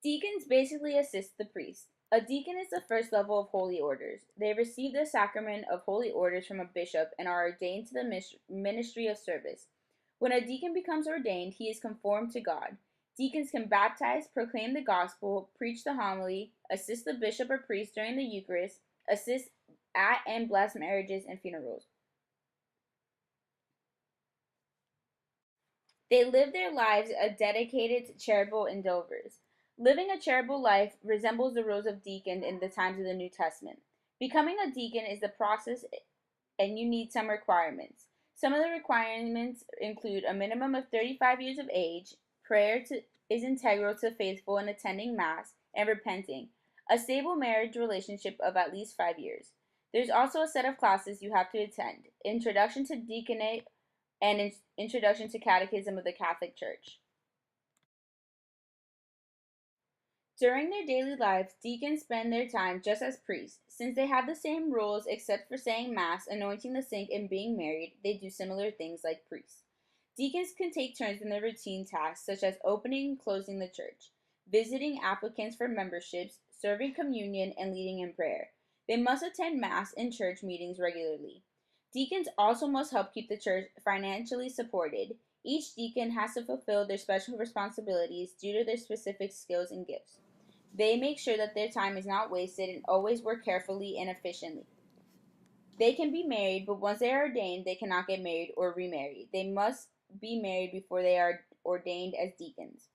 Deacons basically assist the priest. A deacon is the first level of holy orders. They receive the sacrament of holy orders from a bishop and are ordained to the ministry of service. When a deacon becomes ordained, he is conformed to God. Deacons can baptize, proclaim the gospel, preach the homily, assist the bishop or priest during the Eucharist, assist at and bless marriages and funerals. They live their lives dedicated to charitable endeavors. Living a charitable life resembles the roles of deacon in the times of the New Testament. Becoming a deacon is the process, and you need some requirements. Some of the requirements include a minimum of 35 years of age, is integral to faithful in attending Mass and repenting, a stable marriage relationship of at least 5 years. There's also a set of classes you have to attend: Introduction to Deaconate and Introduction to Catechism of the Catholic Church. During their daily lives, deacons spend their time just as priests. Since they have the same rules except for saying Mass, anointing the sick, and being married, they do similar things like priests. Deacons can take turns in their routine tasks such as opening and closing the church, visiting applicants for memberships, serving communion, and leading in prayer. They must attend Mass and church meetings regularly. Deacons also must help keep the church financially supported. Each deacon has to fulfill their special responsibilities due to their specific skills and gifts. They make sure that their time is not wasted and always work carefully and efficiently. They can be married, but once they are ordained, they cannot get married or remarry. They must be married before they are ordained as deacons.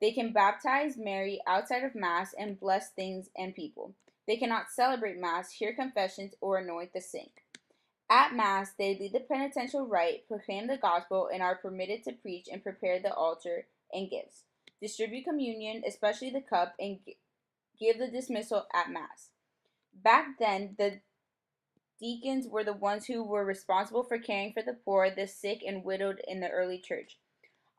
They can baptize, marry outside of Mass, and bless things and people. They cannot celebrate Mass, hear confessions, or anoint the sick. At Mass, they lead the penitential rite, proclaim the gospel, and are permitted to preach and prepare the altar and gifts, distribute communion, especially the cup, and give the dismissal at Mass. Back then, the deacons were the ones who were responsible for caring for the poor, the sick, and widowed in the early church.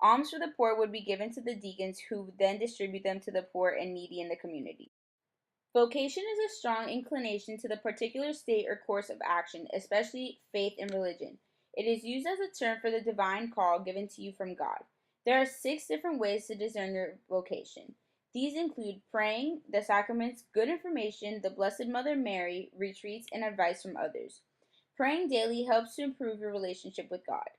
Alms for the poor would be given to the deacons, who would then distribute them to the poor and needy in the community. Vocation is a strong inclination to the particular state or course of action, especially faith and religion. It is used as a term for the divine call given to you from God. There are 6 different ways to discern your vocation. These include praying, the sacraments, good information, the Blessed Mother Mary, retreats, and advice from others. Praying daily helps to improve your relationship with God.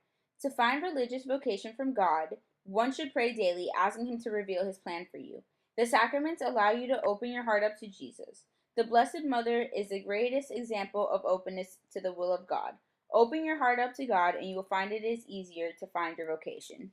To find religious vocation from God, one should pray daily, asking Him to reveal His plan for you. The sacraments allow you to open your heart up to Jesus. The Blessed Mother is the greatest example of openness to the will of God. Open your heart up to God, and you will find it is easier to find your vocation.